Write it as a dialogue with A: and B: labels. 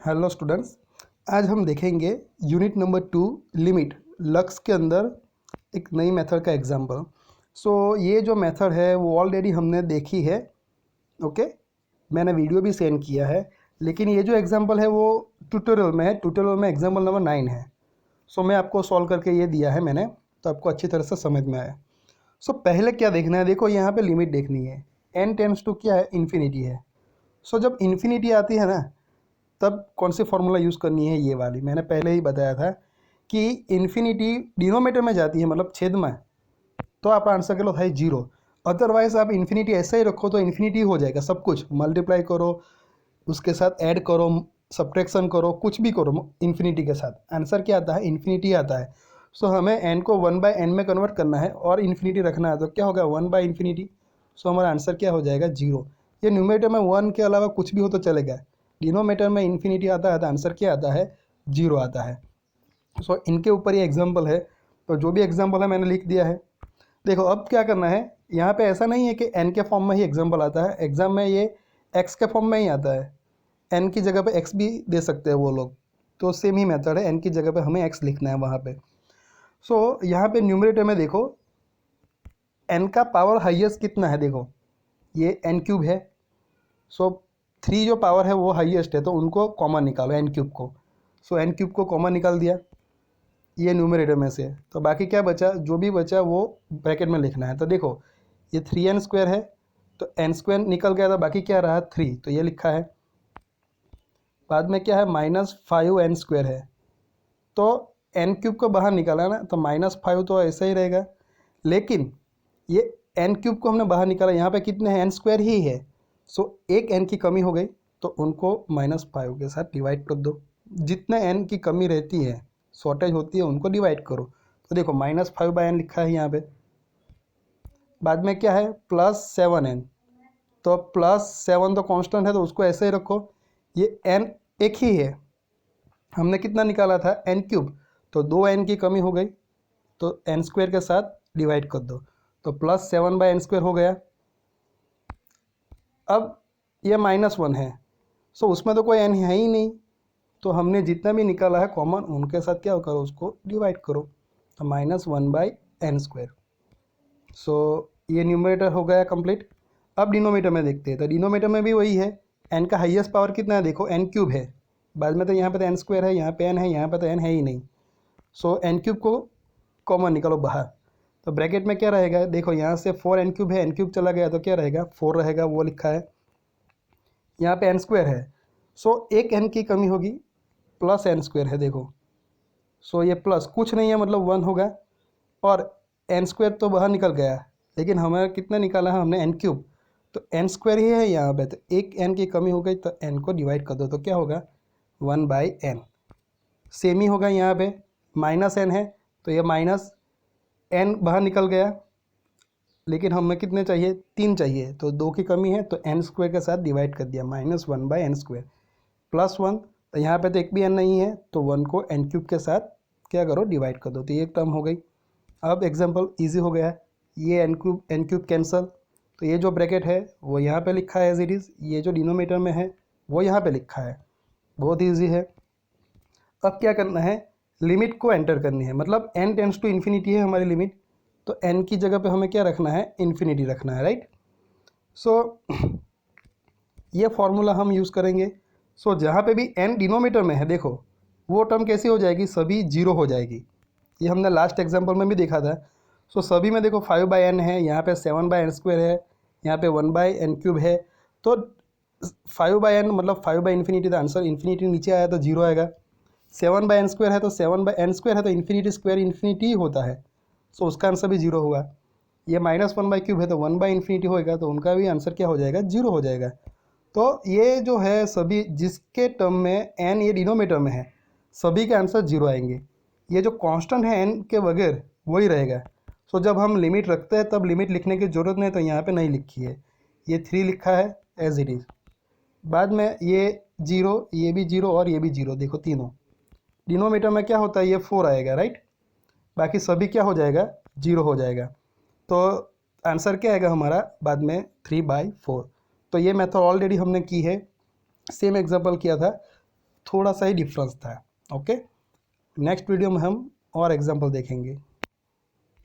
A: Hello students, आज हम देखेंगे यूनिट नंबर 2 लिमिट लक्स के अंदर एक नई मेथड का एग्जांपल। ये जो मेथड है वो ऑलरेडी हमने देखी है। ओके, मैंने वीडियो भी सेंड किया है, लेकिन ये जो एग्जांपल है वो ट्यूटोरियल में है। ट्यूटोरियल में एग्जांपल नंबर 9 है। मैं आपको सॉल्व करके ये दिया है मैंने, तो आपको अच्छी तरह से समझ में आया। पहले क्या देखना है, देखो यहाँ पे लिमिट देखनी है। n टेंड्स टू क्या है, इन्फिनिटी है। जब इन्फिनिटी आती है ना, तब कौन सी फार्मूला यूज़ करनी है, ये वाली मैंने पहले ही बताया था कि इन्फिनिटी डिनोमीटर में जाती है, मतलब छेद में, तो आपका आंसर के लो है 0। अदरवाइज आप इन्फिनिटी ऐसे ही रखो तो इन्फिनिटी हो जाएगा। सब कुछ मल्टीप्लाई करो, उसके साथ ऐड करो, सब्ट्रैक्शन करो, कुछ भी करो इन्फिनिटी के साथ, आंसर क्या आता है, इन्फिनिटी आता है। हमें n को 1/n में कन्वर्ट करना है और इन्फिनिटी रखना है, तो क्या होगा 1/इन्फिनिटी। हमारा आंसर क्या हो जाएगा, 0। ये न्यूमरेटर में 1 के अलावा कुछ भी हो तो चलेगा, डिनोमीटर में इन्फिनिटी आता है तो आंसर क्या आता है, 0 आता है। इनके ऊपर ये एग्जाम्पल है, तो जो भी एग्जाम्पल है मैंने लिख दिया है। देखो अब क्या करना है, यहाँ पे ऐसा नहीं है कि n के फॉर्म में ही एग्जाम्पल आता है, एग्जाम में ये x के फॉर्म में ही आता है। n की जगह पे x भी दे सकते हैं वो लोग, तो सेम ही मेथड है, n की जगह पे हमें x लिखना है वहाँ पे। यहाँ पे न्यूमरेटर में देखो n का पावर हाईएस्ट कितना है, देखो ये n³ है। 3 जो पावर है वो हाईएस्ट है, तो उनको कॉमन निकालो n³ को। n³ को कॉमन निकाल दिया ये न्यूमरेटर में से, तो बाकी क्या बचा, जो भी बचा वो ब्रैकेट में लिखना है। तो देखो ये 3n² है, तो n² निकल गया था, बाकी क्या रहा 3, तो ये लिखा है। बाद में क्या है, -5n² है, तो n³ को बाहर निकाला ना, तो -5 तो ऐसा ही रहेगा, लेकिन ये n³ को हमने बाहर निकाला, यहाँ पे कितने हैं, n² ही है। एक n की कमी हो गई, तो उनको -5 के साथ डिवाइड कर दो। जितने n की कमी रहती है, शॉर्टेज होती है, उनको डिवाइड करो। तो देखो -5/n लिखा है यहाँ पे। बाद में क्या है, +7n, तो +7 तो कांस्टेंट है, तो उसको ऐसे ही रखो। ये n एक ही है, हमने कितना निकाला था, n³, तो 2n की कमी हो गई, तो n² के साथ डिवाइड कर दो, तो +7/n² हो गया। अब ये -1 है, उसमें तो कोई n है ही नहीं, तो हमने जितना भी निकाला है कॉमन, उनके साथ क्या करो, उसको डिवाइड करो, तो -1/n²। ये न्यूमरेटर हो गया कंप्लीट। अब डिनोमीटर में देखते हैं, तो डिनोमीटर में भी वही है। n का हाईएस्ट पावर कितना है, देखो n³ है, बाद में तो यहाँ पे तो n² है, यहाँ पे n है, यहाँ पे तो n है ही नहीं। n³ को कॉमन निकालो बाहर, तो ब्रैकेट में क्या रहेगा, देखो यहाँ से 4n³ है, n³ चला गया तो क्या रहेगा, 4 रहेगा, वो लिखा है। यहाँ पे n² है, एक n की कमी होगी, +n² है, देखो। ये प्लस कुछ नहीं है, मतलब 1 होगा, और n² तो बाहर निकल गया, लेकिन हमें कितना निकाला है हमने, n³, तो n² ही है यहाँ पे, तो एक n की कमी हो गई, तो n को डिवाइड कर दो, तो क्या होगा 1/n। सेम ही होगा यहाँ पे, -n है, तो ये -n बाहर निकल गया, लेकिन हमें कितने चाहिए, 3 चाहिए, तो 2 की कमी है, तो n² के साथ डिवाइड कर दिया, -1/n²। +1, तो यहाँ पे तो एक भी n नहीं है, तो 1 को n³ के साथ क्या करो, डिवाइड कर दो, तो ये एक टर्म हो गई। अब एग्जांपल इजी हो गया, ये n³ कैंसल, तो ये जो ब्रैकेट है वो यहाँ पे लिखा है एज इट इज़, ये जो डिनोमीटर में है वो यहाँ पे लिखा है, बहुत ईजी है। अब क्या करना है, लिमिट को एंटर करनी है, मतलब n टेंड्स टू इन्फिनिटी है हमारी लिमिट, तो n की जगह पे हमें क्या रखना है, इन्फिनिटी रखना है, राइट। ये फॉर्मूला हम यूज़ करेंगे। जहाँ पे भी n डिनोमीटर में है, देखो वो टर्म कैसी हो जाएगी, सभी 0 हो जाएगी। ये हमने लास्ट एग्जाम्पल में भी देखा था। सभी में देखो 5/n है, यहाँ पे 7/n² है, यहाँ पे 1/n³ है, तो 5/n मतलब 5/इन्फिनिटी, तो आंसर इन्फिनिटी नीचे आया तो 0 आएगा। 7/n² है, तो 7/n² है, तो इन्फिनिटी स्क्वायर इन्फिनिटी ही होता है, उसका आंसर भी 0 हुआ। ये -1/³ है, तो 1/इन्फिनिटी होएगा, तो उनका भी आंसर क्या हो जाएगा, 0 हो जाएगा। तो ये जो है सभी जिसके टर्म में n ये डिनोमीटर में है, सभी के आंसर 0 आएंगे। ये जो कांस्टेंट है n के बगैर वही रहेगा। जब हम लिमिट रखते हैं तब लिमिट लिखने की ज़रूरत नहीं, तो यहाँ पे नहीं लिखी है, ये 3 लिखा है एज इट इज़। बाद में ये 0, ये भी 0 और ये भी 0, देखो तीनों डिनोमीटर में क्या होता है, ये 4 आएगा, राइट। बाकी सभी क्या हो जाएगा, 0 हो जाएगा। तो आंसर क्या आएगा हमारा, बाद में 3/4। तो ये मेथड ऑलरेडी हमने की है, सेम एग्जांपल किया था, थोड़ा सा ही डिफरेंस था। ओके, नेक्स्ट वीडियो में हम और एग्जाम्पल देखेंगे।